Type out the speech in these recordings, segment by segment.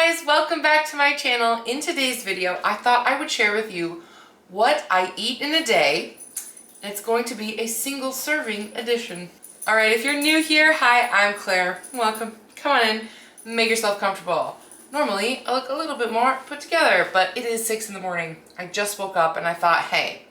guys, welcome back to my channel. In today's video, I thought I would share with you what I eat in a day. It's going to be a single serving edition. All right, if you're new here, hi, I'm Claire. Welcome. Come on in, make yourself comfortable. Normally, I look a little bit more put together, but it is 6 in the morning. I just woke up and I thought, hey,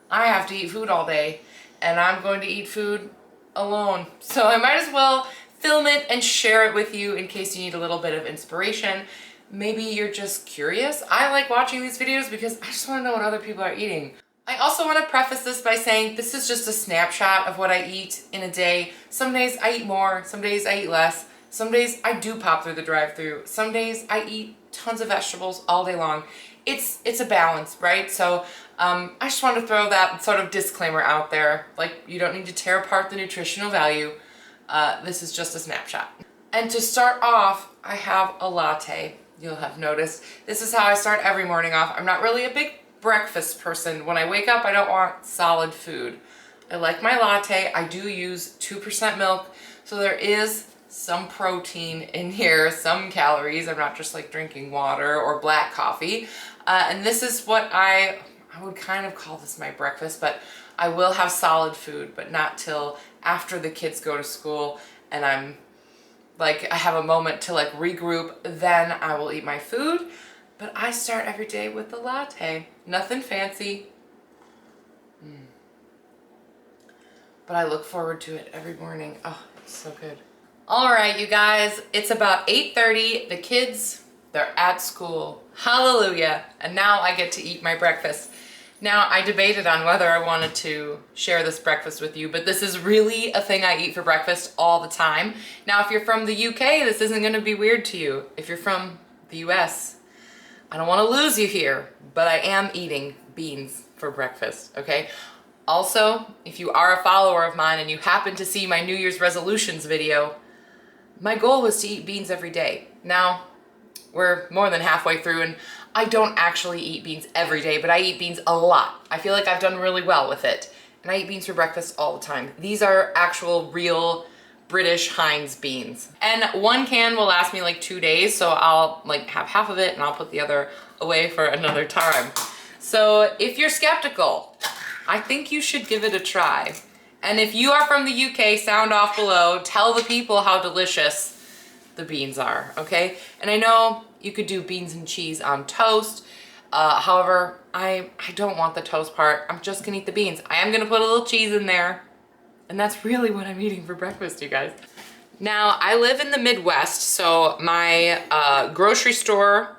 I have to eat food all day and I'm going to eat food alone. So I might as well film it and share it with you in case you need a little bit of inspiration. Maybe you're just curious. I like watching these videos because I just want to know what other people are eating. I also want to preface this by saying this is just a snapshot of what I eat in a day. Some days I eat more, some days I eat less. Some days I do pop through the drive-thru. Some days I eat tons of vegetables all day long. It's a balance, right? So I just wanted to throw that sort of disclaimer out there. Like, you don't need to tear apart the nutritional value. This is just a snapshot. And to start off, I have a latte. You'll have noticed. This is how I start every morning off. I'm not really a big breakfast person. When I wake up, I don't want solid food. I like my latte. I do use 2% milk, so there is some protein in here, some calories. I'm not just like drinking water or black coffee. And this is what I would kind of call this my breakfast, but I will have solid food, but not till after the kids go to school and I have a moment to like regroup, then I will eat my food. But I start every day with the latte. Nothing fancy. But I look forward to it every morning. Oh, it's so good. All right, you guys, it's about 8:30. The kids, they're at school. Hallelujah. And now I get to eat my breakfast. Now, I debated on whether I wanted to share this breakfast with you, but this is really a thing I eat for breakfast all the time. Now, if you're from the UK, this isn't going to be weird to you. If you're from the US, I don't want to lose you here, but I am eating beans for breakfast, okay? Also, if you are a follower of mine and you happen to see my New Year's resolutions video, my goal was to eat beans every day. Now, we're more than halfway through and I don't actually eat beans every day, but I eat beans a lot. I feel like I've done really well with it. And I eat beans for breakfast all the time. These are actual, real British Heinz beans. And one can will last me like 2 days, so I'll like have half of it and I'll put the other away for another time. So if you're skeptical, I think you should give it a try. And if you are from the UK, sound off below, tell the people how delicious the beans are, okay? And I know you could do beans and cheese on toast. However, I don't want the toast part. I'm just gonna eat the beans. I am gonna put a little cheese in there. And that's really what I'm eating for breakfast, you guys. Now, I live in the Midwest, so my grocery store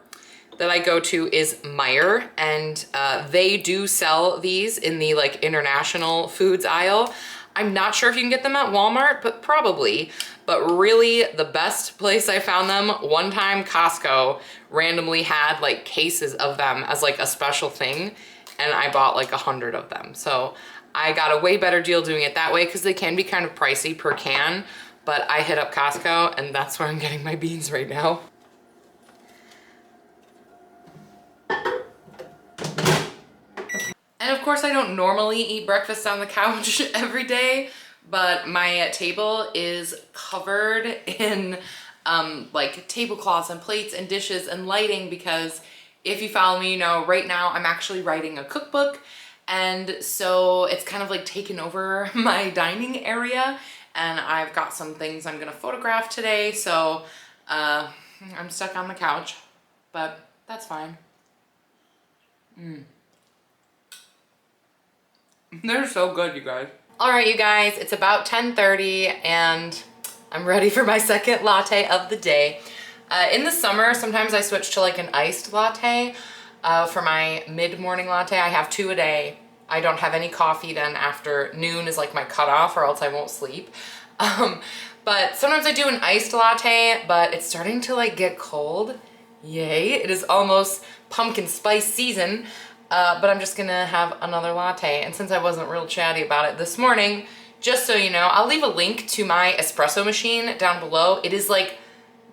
that I go to is Meijer, and they do sell these in the like international foods aisle. I'm not sure if you can get them at Walmart, but probably. But really, the best place I found them, one time Costco randomly had like cases of them as like a special thing, and I bought like 100 of them. So I got a way better deal doing it that way because they can be kind of pricey per can, but I hit up Costco and that's where I'm getting my beans right now. And of course, I don't normally eat breakfast on the couch every day, but my table is covered in like tablecloths and plates and dishes and lighting because if you follow me, you know, right now I'm actually writing a cookbook. And so it's kind of like taken over my dining area and I've got some things I'm gonna photograph today. So I'm stuck on the couch, but that's fine. They're so good, you guys. All right, you guys, it's about 10:30 and I'm ready for my second latte of the day. In the summer, sometimes I switch to like an iced latte. For my mid-morning latte, I have 2 a day. I don't have any coffee then after noon is like my cutoff or else I won't sleep. But sometimes I do an iced latte, but it's starting to like get cold. Yay, it is almost pumpkin spice season. But I'm just gonna have another latte. And since I wasn't real chatty about it this morning, just so you know, I'll leave a link to my espresso machine down below. It is like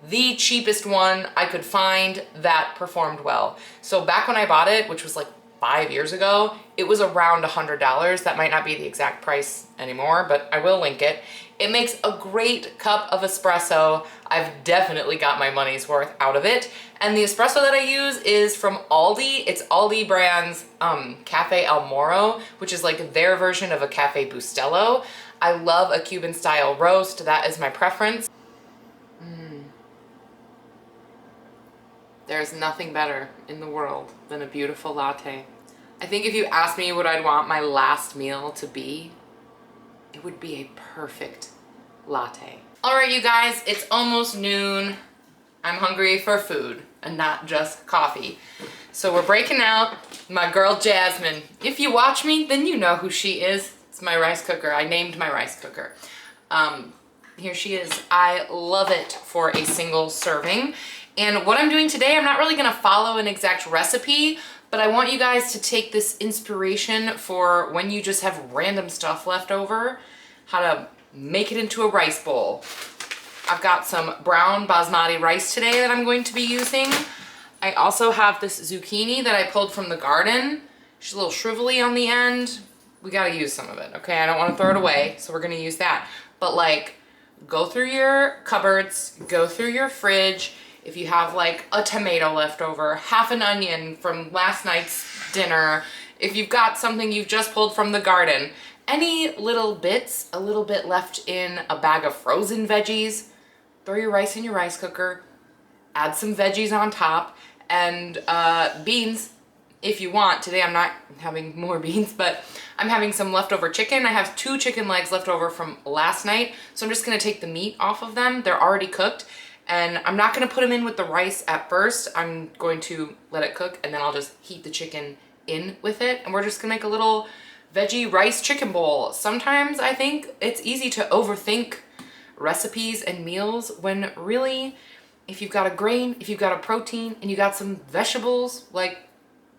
the cheapest one I could find that performed well. So back when I bought it, which was like 5 years ago, it was around $100. That might not be the exact price anymore, but I will link it. It makes a great cup of espresso. I've definitely got my money's worth out of it. And the espresso that I use is from Aldi. It's Aldi brand's Cafe Al Moro, which is like their version of a Cafe Bustelo. I love a Cuban style roast. That is my preference. There's nothing better in the world than a beautiful latte. I think if you asked me what I'd want my last meal to be, it would be a perfect latte. All right, you guys, it's almost noon. I'm hungry for food and not just coffee. So we're breaking out my girl Jasmine. If you watch me, then you know who she is. It's my rice cooker. I named my rice cooker. Here she is. I love it for a single serving. And what I'm doing today, I'm not really gonna follow an exact recipe, but I want you guys to take this inspiration for when you just have random stuff left over, how to make it into a rice bowl. I've got some brown basmati rice today that I'm going to be using. I also have this zucchini that I pulled from the garden. She's a little shrivelly on the end. We gotta use some of it, okay? I don't wanna throw it away, so we're gonna use that. But like, go through your cupboards, go through your fridge. If you have like a tomato left over, half an onion from last night's dinner, if you've got something you've just pulled from the garden, any little bits, a little bit left in a bag of frozen veggies, throw your rice in your rice cooker, add some veggies on top, and beans if you want. Today I'm not having more beans, but I'm having some leftover chicken. I have 2 chicken legs left over from last night, so I'm just gonna take the meat off of them. They're already cooked. And I'm not gonna put them in with the rice at first. I'm going to let it cook and then I'll just heat the chicken in with it. And we're just gonna make a little veggie rice chicken bowl. Sometimes I think it's easy to overthink recipes and meals when really, if you've got a grain, if you've got a protein, and you got some vegetables, like,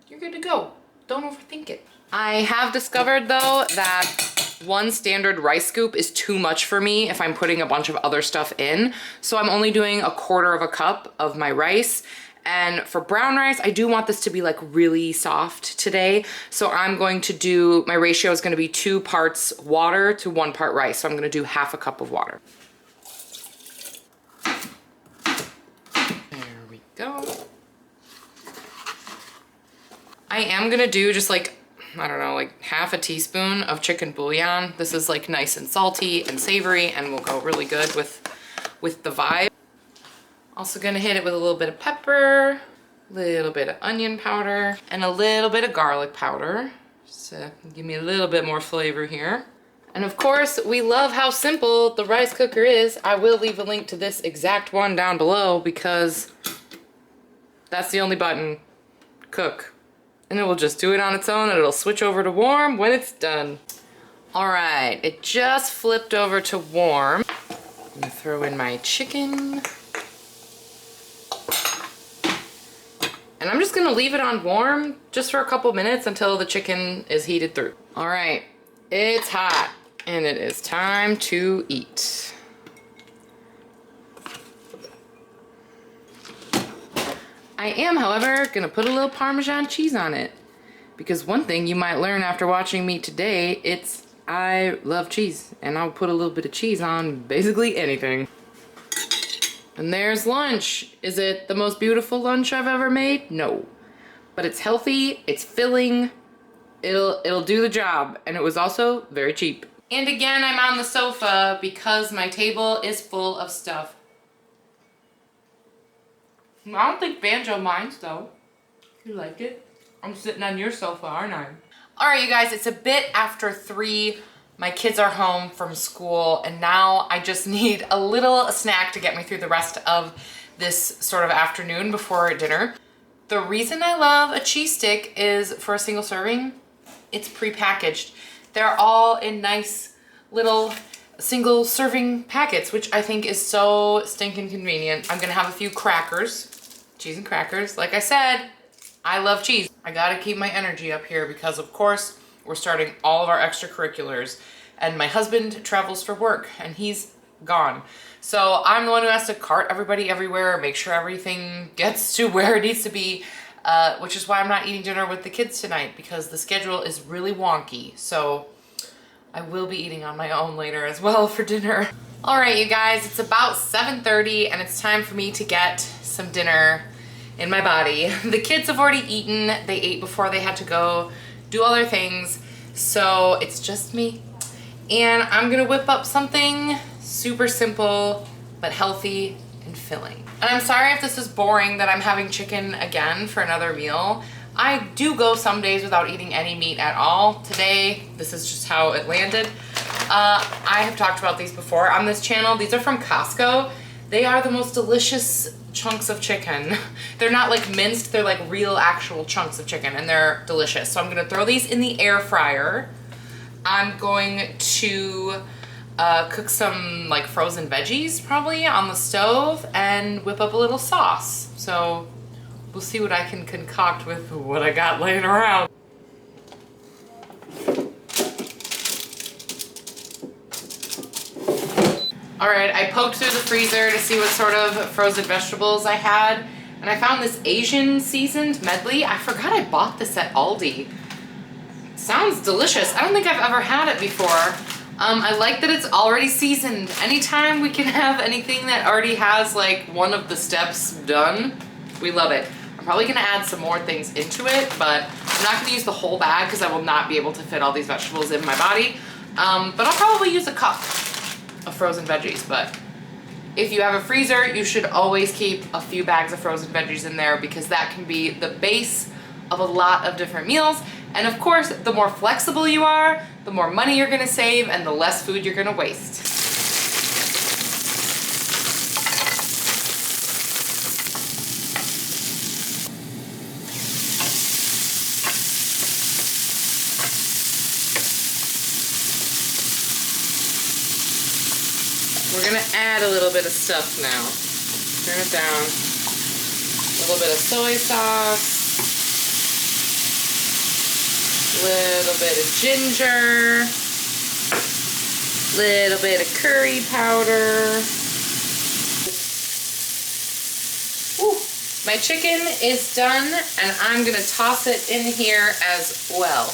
you're good to go. Don't overthink it. I have discovered though that 1 standard rice scoop is too much for me if I'm putting a bunch of other stuff in. So I'm only doing 1/4 cup of my rice. And for brown rice, I do want this to be like really soft today. So I'm going to do, my ratio is gonna be 2 parts water to 1 part rice. So I'm gonna do 1/2 cup of water. There we go. I am gonna do just like, I don't know, like 1/2 teaspoon of chicken bouillon. This is like nice and salty and savory and will go really good with the vibe. Also gonna hit it with a little bit of pepper, a little bit of onion powder, and a little bit of garlic powder. Just to give me a little bit more flavor here. And of course, we love how simple the rice cooker is. I will leave a link to this exact one down below because that's the only button. Cook. And it will just do it on its own and it'll switch over to warm when it's done. All right, it just flipped over to warm. I'm gonna throw in my chicken. And I'm just gonna leave it on warm just for a couple minutes until the chicken is heated through. All right, it's hot and it is time to eat. I am, however, gonna put a little Parmesan cheese on it because one thing you might learn after watching me today, it's I love cheese and I'll put a little bit of cheese on basically anything. And there's lunch. Is it the most beautiful lunch I've ever made? No, but it's healthy, it's filling, it'll do the job, and it was also very cheap. And again, I'm on the sofa because my table is full of stuff. I don't think Banjo minds though. You like it? I'm sitting on your sofa, aren't I? All right, you guys, it's a bit after 3. My kids are home from school and now I just need a little snack to get me through the rest of this sort of afternoon before dinner. The reason I love a cheese stick is for a single serving, it's prepackaged. They're all in nice little single serving packets, which I think is so stinking convenient. I'm gonna have a few crackers, cheese and crackers. Like I said, I love cheese. I gotta keep my energy up here because of course we're starting all of our extracurriculars and my husband travels for work and he's gone. So I'm the one who has to cart everybody everywhere, make sure everything gets to where it needs to be, which is why I'm not eating dinner with the kids tonight because the schedule is really wonky. So I will be eating on my own later as well for dinner. All right, you guys, it's about 7:30 and it's time for me to get some dinner in my body. The kids have already eaten. They ate before they had to go do all their things. So it's just me. And I'm gonna whip up something super simple, but healthy and filling. And I'm sorry if this is boring that I'm having chicken again for another meal. I do go some days without eating any meat at all. Today, this is just how it landed. I have talked about these before on this channel. These are from Costco. They are the most delicious chunks of chicken. They're not like minced, they're like real actual chunks of chicken and they're delicious. So I'm gonna throw these in the air fryer. I'm going to cook some like frozen veggies probably on the stove and whip up a little sauce. So we'll see what I can concoct with what I got laying around. All right, I poked through the freezer to see what sort of frozen vegetables I had, and I found this Asian seasoned medley. I forgot I bought this at Aldi. Sounds delicious. I don't think I've ever had it before. I like that it's already seasoned. Anytime we can have anything that already has like one of the steps done, we love it. I'm probably gonna add some more things into it, but I'm not gonna use the whole bag because I will not be able to fit all these vegetables in my body. But I'll probably use a cup of frozen veggies. But if you have a freezer, you should always keep a few bags of frozen veggies in there because that can be the base of a lot of different meals. And of course, the more flexible you are, the more money you're gonna save and the less food you're gonna waste. We're gonna add a little bit of stuff now. Turn it down. A little bit of soy sauce. Little bit of ginger, little bit of curry powder. Ooh, my chicken is done and I'm gonna toss it in here as well.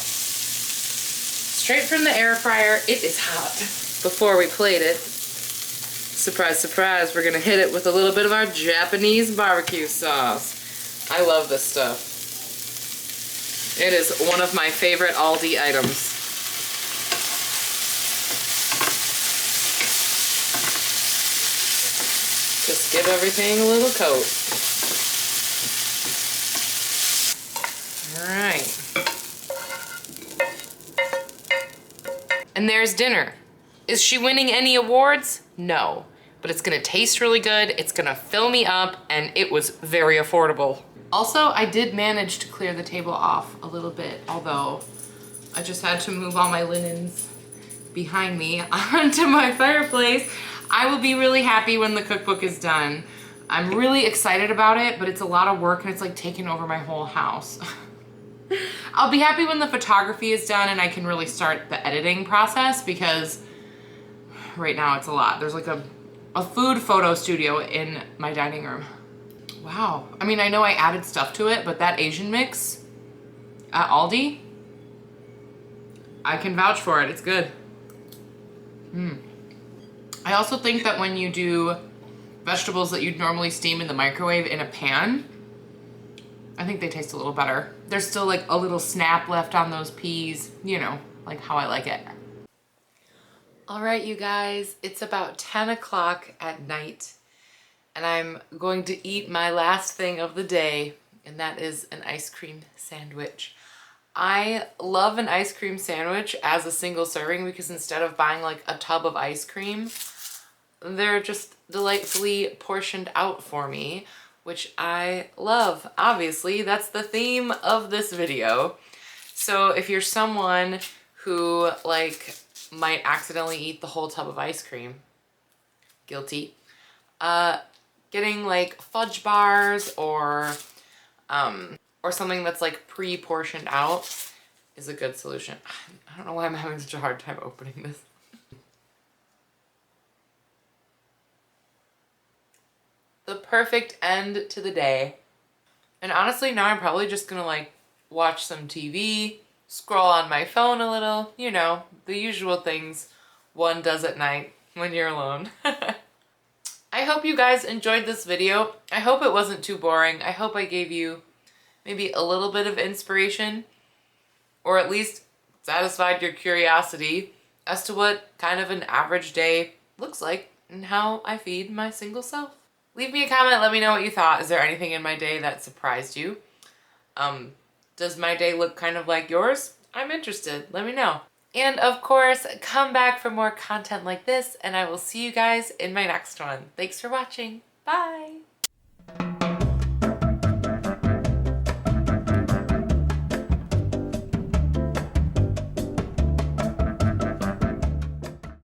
Straight from the air fryer, it is hot. Before we plate it, surprise, surprise, we're gonna hit it with a little bit of our Japanese barbecue sauce. I love this stuff. It is one of my favorite Aldi items. Just give everything a little coat. All right. And there's dinner. Is she winning any awards? No. But it's gonna taste really good, it's gonna fill me up, and it was very affordable. Also, I did manage to clear the table off a little bit, although I just had to move all my linens behind me onto my fireplace. I will be really happy when the cookbook is done. I'm really excited about it, but it's a lot of work and it's like taking over my whole house. I'll be happy when the photography is done and I can really start the editing process because right now it's a lot. There's like a food photo studio in my dining room. Wow. I mean, I know I added stuff to it, but that Asian mix at Aldi, I can vouch for it. It's good. I also think that when you do vegetables that you'd normally steam in the microwave in a pan, I think they taste a little better. There's still like a little snap left on those peas, you know, like how I like it. All right, you guys, it's about 10 o'clock at night. And I'm going to eat my last thing of the day, and that is an ice cream sandwich. I love an ice cream sandwich as a single serving because instead of buying like a tub of ice cream, they're just delightfully portioned out for me, which I love. Obviously, that's the theme of this video. So if you're someone who like might accidentally eat the whole tub of ice cream, guilty, getting like fudge bars or something that's like pre-portioned out is a good solution. I don't know why I'm having such a hard time opening this. The perfect end to the day. And honestly, now I'm probably just gonna like watch some TV scroll on my phone a little, you know, the usual things one does at night when you're alone. I hope you guys enjoyed this video. I hope it wasn't too boring. I hope I gave you maybe a little bit of inspiration, or at least satisfied your curiosity as to what kind of an average day looks like and how I feed my single self. Leave me a comment, let me know what you thought. Is there anything in my day that surprised you? Does my day look kind of like yours? I'm interested, let me know. And of course, come back for more content like this, and I will see you guys in my next one. Thanks for watching. Bye!